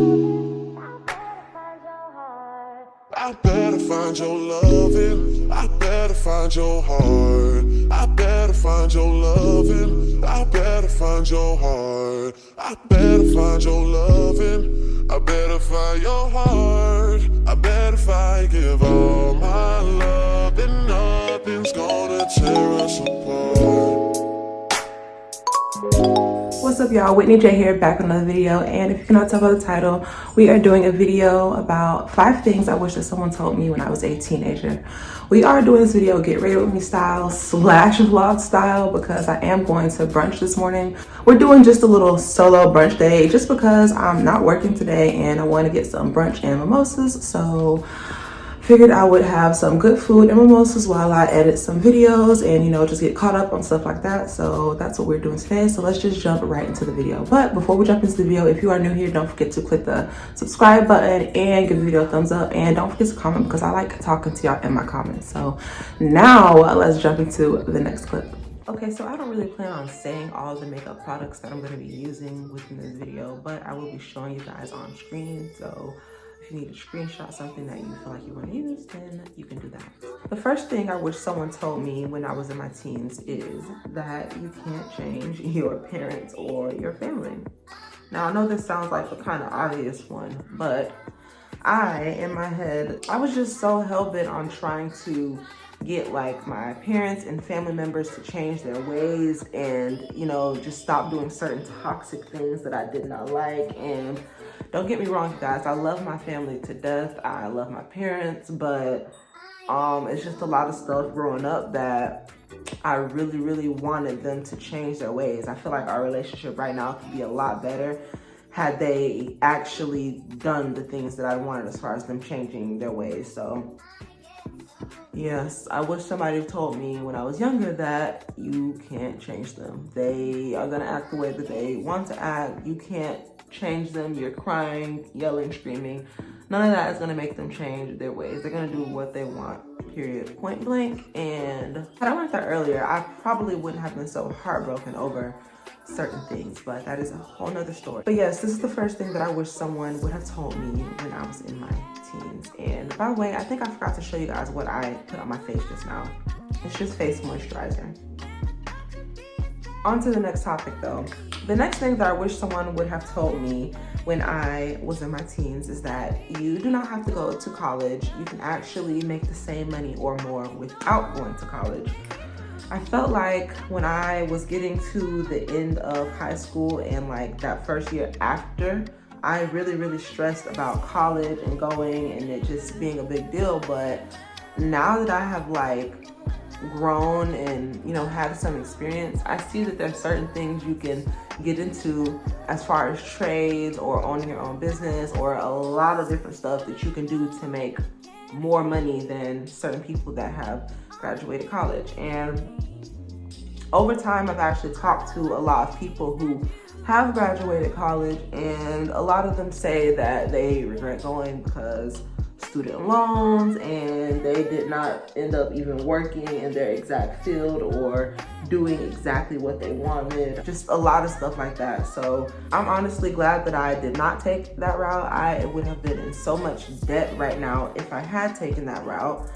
I better find your loving. I better find your heart. I better find your loving. I better find your heart. I better find your loving. I better find your heart. I bet if I give all my love, then nothing's gonna tear us apart. What's up, y'all? Whitney Jayy here, back with another video. And if you cannot tell by the title, we are doing a video about 5 things I wish that someone told me when I was a teenager. We are doing this video get ready with me style / vlog style because I am going to brunch this morning. We're doing just a little solo brunch day just because I'm not working today and I want to get some brunch and mimosas. So figured I would have some good food and mimosas while I edit some videos and, you know, just get caught up on stuff like that. So that's what we're doing today. So let's just jump right into the video. But before we jump into the video, if you are new here, don't forget to click the subscribe button and give the video a thumbs up. And don't forget to comment because I like talking to y'all in my comments. So now let's jump into the next clip. Okay, so I don't really plan on saying all the makeup products that I'm going to be using within this video, but I will be showing you guys on screen. So if you need to screenshot something that you feel like you want to use, then you can do that. The first thing I wish someone told me when I was in my teens is that you can't change your parents or your family. Now, I know this sounds like a kind of obvious one, but in my head, I was just so hell-bent on trying to get like my parents and family members to change their ways and, you know, just stop doing certain toxic things that I did not like. And don't get me wrong, you guys, I love my family to death. I love my parents, but it's just a lot of stuff growing up that I really wanted them to change their ways. I feel like our relationship right now could be a lot better had they actually done the things that I wanted as far as them changing their ways. So yes, I wish somebody told me when I was younger that you can't change them. They are gonna act the way that they want to act. You can't change them. You're crying, yelling, screaming. None of that is gonna make them change their ways. They're gonna do what they want, period, point blank. And had I learned that earlier, I probably wouldn't have been so heartbroken over certain things, but that is a whole nother story. But yes, this is the first thing that I wish someone would have told me when I was in my teens. And by the way, I think I forgot to show you guys what I put on my face just now. It's just face moisturizer. On to the next topic though. The next thing that I wish someone would have told me when I was in my teens is that you do not have to go to college. You can actually make the same money or more without going to college. I felt like when I was getting to the end of high school and like that first year after, I really stressed about college and going and it just being a big deal. But now that I have like grown and, you know, had some experience, I see that there's certain things you can get into as far as trades or owning your own business or a lot of different stuff that you can do to make more money than certain people that have graduated college. And over time, I've actually talked to a lot of people who have graduated college, and a lot of them say that they regret going because student loans, and they did not end up even working in their exact field or doing exactly what they wanted. Just a lot of stuff like that. So I'm honestly glad that I did not take that route. I would have been in so much debt right now if I had taken that route.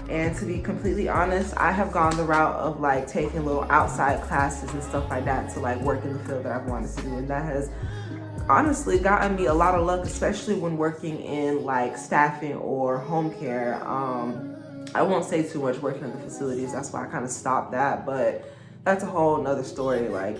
And to be completely honest, I have gone the route of like taking little outside classes and stuff like that to like work in the field that I've wanted to do. And that has honestly gotten me a lot of luck, especially when working in like staffing or home care. I won't say too much working in the facilities. That's why I kind of stopped that, but that's a whole nother story. Like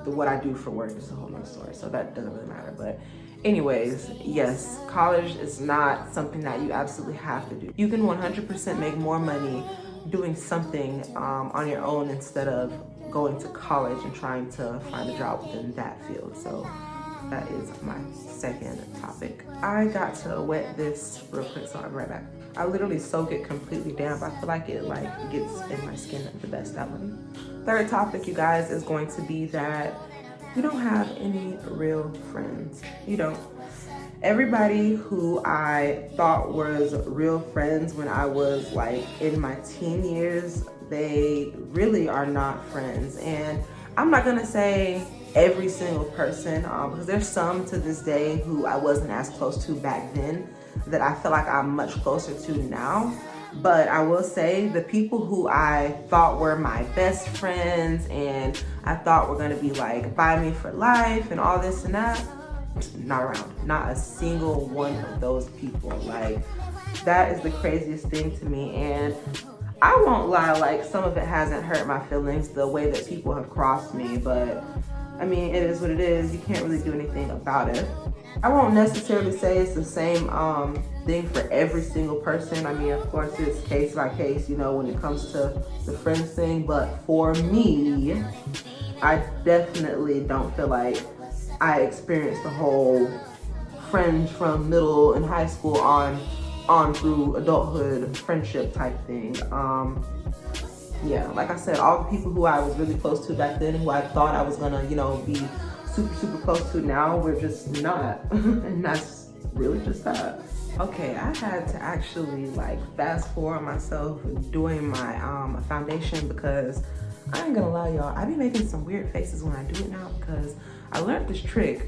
what I do for work is a whole nother story. So that doesn't really matter. But anyways, yes, college is not something that you absolutely have to do. You can 100% make more money doing something on your own instead of going to college and trying to find a job within that field. So that is my second topic. I got to wet this real quick, so I'll be right back. I literally soak it completely down, but I feel like it like gets in my skin the best that way. Third topic, you guys, is going to be that you don't have any real friends. You don't. Everybody who I thought was real friends when I was like in my teen years, they really are not friends. And I'm not gonna say every single person, because there's some to this day who I wasn't as close to back then that I feel like I'm much closer to now. But I will say the people who I thought were my best friends and I thought were gonna be like by me for life and all this and that, not around. Not a single one of those people. Like, that is the craziest thing to me. And I won't lie, like, some of it hasn't hurt my feelings the way that people have crossed me, but I mean, it is what it is. You can't really do anything about it. I won't necessarily say it's the same thing for every single person. I mean, of course, it's case by case, you know, when it comes to the friends thing. But for me, I definitely don't feel like I experienced the whole friends from middle and high school on through adulthood friendship type thing. Yeah, like I said, all the people who I was really close to back then, who I thought I was gonna, you know, be super close to now, we're just not. And that's really just that. Okay, I had to actually like fast forward myself doing my foundation, because I ain't gonna lie, y'all, I be making some weird faces when I do it now, because I learned this trick.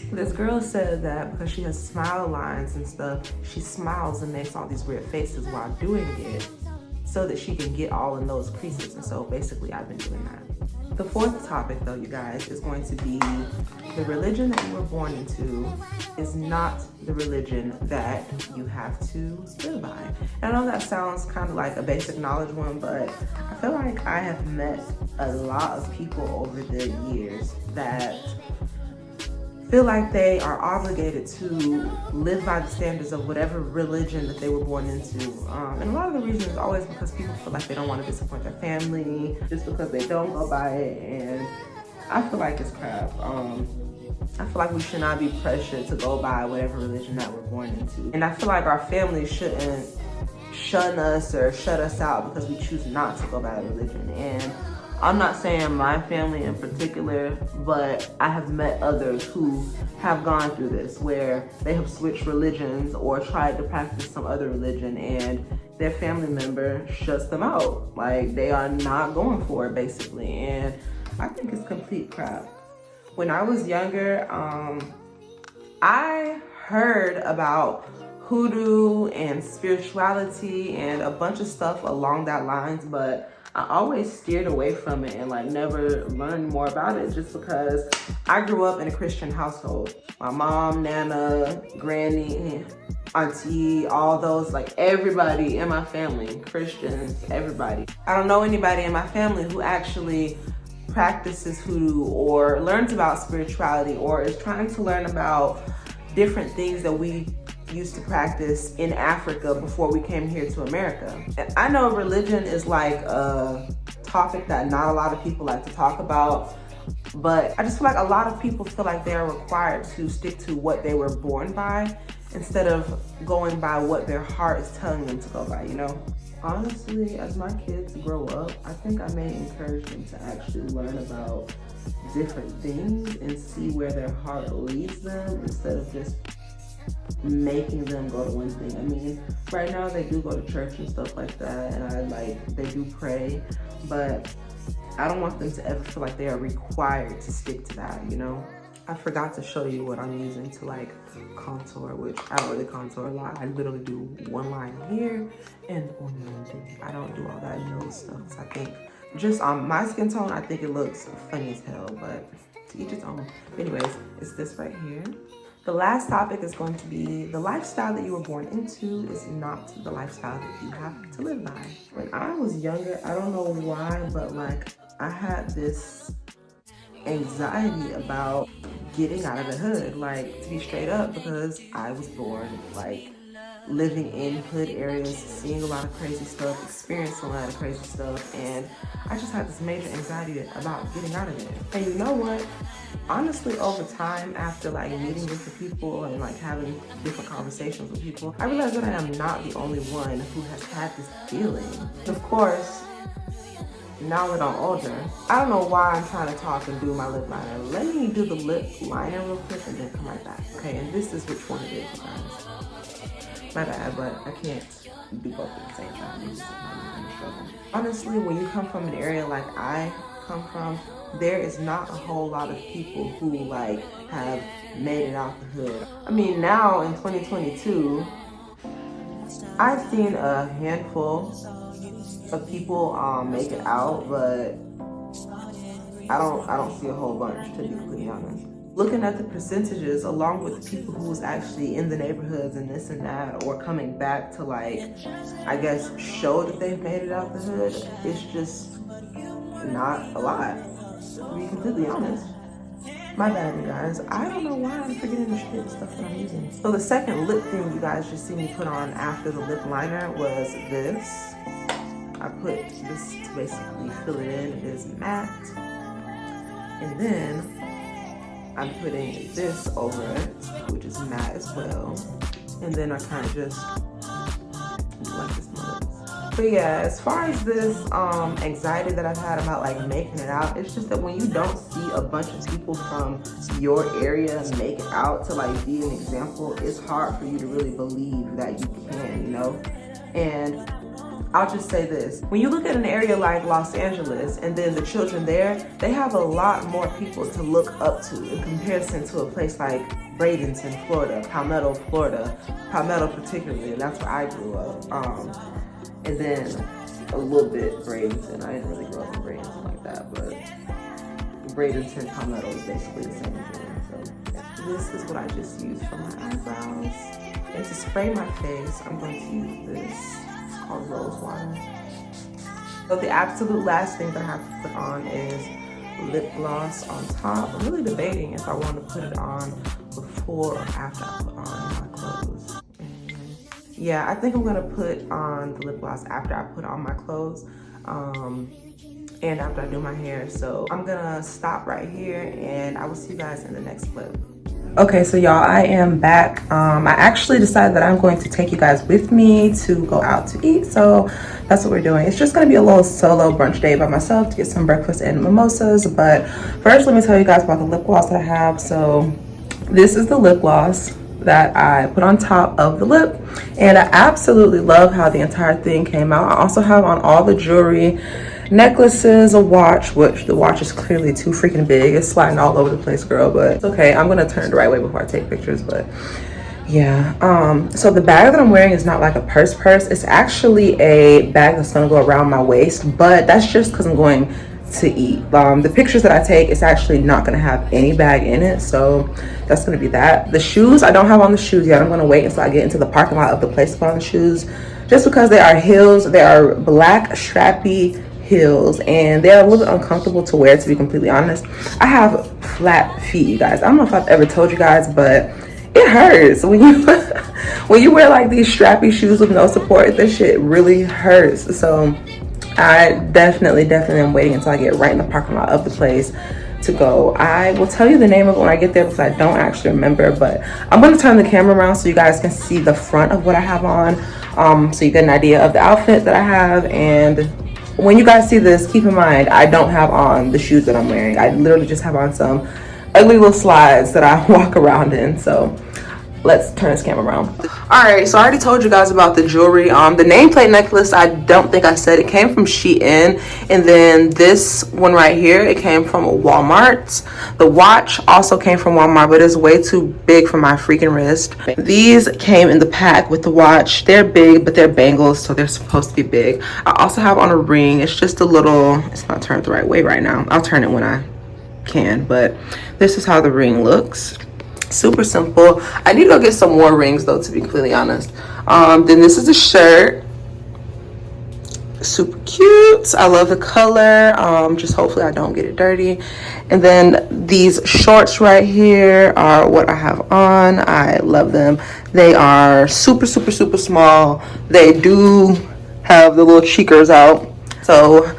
This girl said that because she has smile lines and stuff, she smiles and makes all these weird faces while doing it, so that she can get all in those creases. And so basically I've been doing that. The fourth topic though, you guys, is going to be the religion that you were born into is not the religion that you have to live by. And I know that sounds kind of like a basic knowledge one, but I feel like I have met a lot of people over the years that feel like they are obligated to live by the standards of whatever religion that they were born into. And a lot of the reason is always because people feel like they don't want to disappoint their family, just because they don't go by it. And I feel like it's crap. I feel like we should not be pressured to go by whatever religion that we're born into. And I feel like our families shouldn't shun us or shut us out because we choose not to go by a religion. And I'm not saying my family in particular, but I have met others who have gone through this, where they have switched religions or tried to practice some other religion and their family member shuts them out. Like, they are not going for it, basically. And I think it's complete crap. When I was younger, I heard about hoodoo and spirituality and a bunch of stuff along that lines, but I always steered away from it and like never learned more about it, just because I grew up in a Christian household. My mom, Nana, Granny, Auntie, all those, like everybody in my family, Christians, everybody. I don't know anybody in my family who actually practices hoodoo or learns about spirituality or is trying to learn about different things that we used to practice in Africa before we came here to America. And I know religion is like a topic that not a lot of people like to talk about, but I just feel like a lot of people feel like they're required to stick to what they were born by instead of going by what their heart is telling them to go by, you know? Honestly, as my kids grow up, I think I may encourage them to actually learn about different things and see where their heart leads them instead of just making them go to one thing. I mean, right now they do go to church and stuff like that, and they do pray, but I don't want them to ever feel like they are required to stick to that, you know? I forgot to show you what I'm using to like contour, which I don't really contour a lot. I literally do one line here and one line there. I don't do all that nose stuff, because I think just on my skin tone, I think it looks funny as hell, but to each its own. Anyways, it's this right here. The last topic is going to be the lifestyle that you were born into is not the lifestyle that you have to live by. When I was younger, I don't know why, but like I had this anxiety about getting out of the hood, like to be straight up, because I was born like living in hood areas, seeing a lot of crazy stuff, experiencing a lot of crazy stuff, and I just had this major anxiety about getting out of there. And you know what? Honestly, over time, after like meeting different people and like having different conversations with people, I realized that I am not the only one who has had this feeling. Of course, now that I'm older, I don't know why I'm trying to talk and do my lip liner. Let me do the lip liner real quick and then come right back. Okay, and this is which one it is, guys. My bad, but I can't do both at the same time. Honestly, when you come from an area like I come from, there is not a whole lot of people who like have made it out the hood. I mean, now in 2022, I've seen a handful of people make it out, but I don't see a whole bunch, to be completely honest. Looking at the percentages along with people who's actually in the neighborhoods and this and that, or coming back to like, I guess, show that they've made it out the hood, it's just not a lot, to be completely honest. My bad, you guys. I don't know why I'm forgetting to show the stuff that I'm using. So the second lip thing you guys just see me put on after the lip liner was this. I put this to basically fill it in. It is matte. And then I'm putting this over it, which is matte as well. And then I kind of just like this one. But yeah, as far as this anxiety that I've had about like making it out, it's just that when you don't see a bunch of people from your area make it out to like be an example, it's hard for you to really believe that you can, you know? And I'll just say this, when you look at an area like Los Angeles and then the children there, they have a lot more people to look up to in comparison to a place like Bradenton, Florida, Palmetto, Florida, Palmetto particularly, and that's where I grew up. And then a little bit Bradenton. I didn't really grow up in Bradenton like that, but Bradenton, Palmetto is basically the same thing. So this is what I just used for my eyebrows. And to spray my face, I'm going to use this. It's called rose water. So the absolute last thing that I have to put on is lip gloss on top. I'm really debating if I want to put it on before or after I put on my clothes. Yeah, I think I'm gonna put on the lip gloss after I put on my clothes and after I do my hair. So I'm gonna stop right here and I will see you guys in the next clip. Okay, so y'all, I am back. I actually decided that I'm going to take you guys with me to go out to eat. So that's what we're doing. It's just gonna be a little solo brunch day by myself to get some breakfast and mimosas. But first, let me tell you guys about the lip gloss that I have. So this is the lip gloss that I put on top of the lip, and I absolutely love how the entire thing came out. I also have on all the jewelry, necklaces, a watch, which the watch is clearly too freaking big. It's sliding all over the place, girl, but it's okay. I'm gonna turn it the right way before I take pictures. But yeah, so the bag that I'm wearing is not like a purse. It's actually a bag that's gonna go around my waist, but that's just because I'm going to eat. The pictures that I take, it's actually not gonna have any bag in it, so that's gonna be that. The shoes, I don't have on the shoes yet. I'm gonna wait until I get into the parking lot of the place to put on the shoes, just because they are heels. They are black strappy heels, and they're a little bit uncomfortable to wear, to be completely honest. I have flat feet, you guys. I don't know if I've ever told you guys, but it hurts when you when you wear like these strappy shoes with no support. This shit really hurts. So I definitely am waiting until I get right in the parking lot of the place to go. I will tell you the name of it when I get there because I don't actually remember, but I'm going to turn the camera around so you guys can see the front of what I have on, so you get an idea of the outfit that I have. And when you guys see this, keep in mind I don't have on the shoes that I'm wearing. I literally just have on some ugly little slides that I walk around in. So let's turn this camera around. All right, so I already told you guys about the jewelry. The nameplate necklace, I don't think I said, it came from Shein. And then this one right here, it came from Walmart. The watch also came from Walmart, but it's way too big for my freaking wrist. These came in the pack with the watch. They're big, but they're bangles, so they're supposed to be big. I also have on a ring. It's just a little, it's not turned the right way right now. I'll turn it when I can, but this is how the ring looks. Super simple. I need to go get some more rings though, to be completely honest. Then this is a shirt. Super cute. I love the color. Just hopefully I don't get it dirty. And then these shorts right here are what I have on. I love them. They are super small. They do have the little cheekers out, so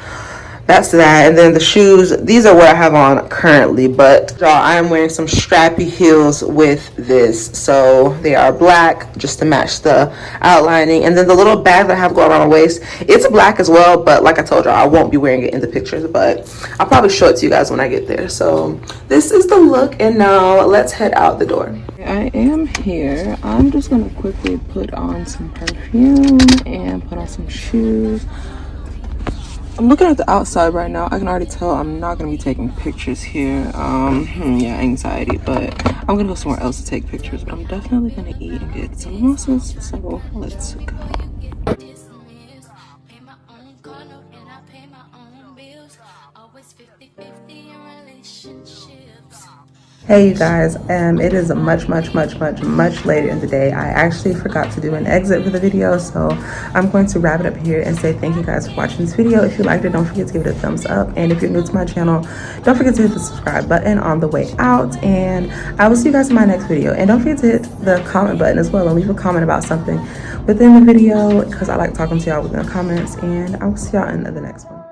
that's that. And then the shoes, these are what I have on currently, but y'all, I am wearing some strappy heels with this. So they are black just to match the outlining. And then the little bag that I have going around my waist, it's black as well, but like I told y'all, I won't be wearing it in the pictures, but I'll probably show it to you guys when I get there. So this is the look, and now let's head out the door. I am here. I'm just gonna quickly put on some perfume and put on some shoes. I'm looking at the outside right now. I can already tell I'm not gonna be taking pictures here. Yeah, anxiety, but I'm gonna go somewhere else to take pictures. But I'm definitely gonna eat and get some mimosas. So let's go. Hey you guys, it is much later in the day. I actually forgot to do an exit for the video, so I'm going to wrap it up here and say thank you guys for watching this video. If you liked it, don't forget to give it a thumbs up, and if you're new to my channel, don't forget to hit the subscribe button on the way out, and I will see you guys in my next video. And don't forget to hit the comment button as well and leave a comment about something within the video, because I like talking to y'all within the comments, and I will see y'all in the next one.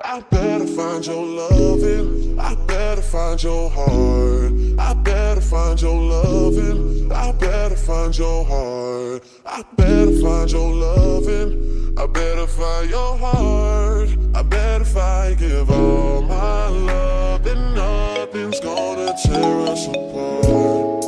I better find your loving. I better find your heart. I better find your loving. I better find your heart. I better find your loving. I better find your heart. I bet if I give all my love, then nothing's gonna tear us apart.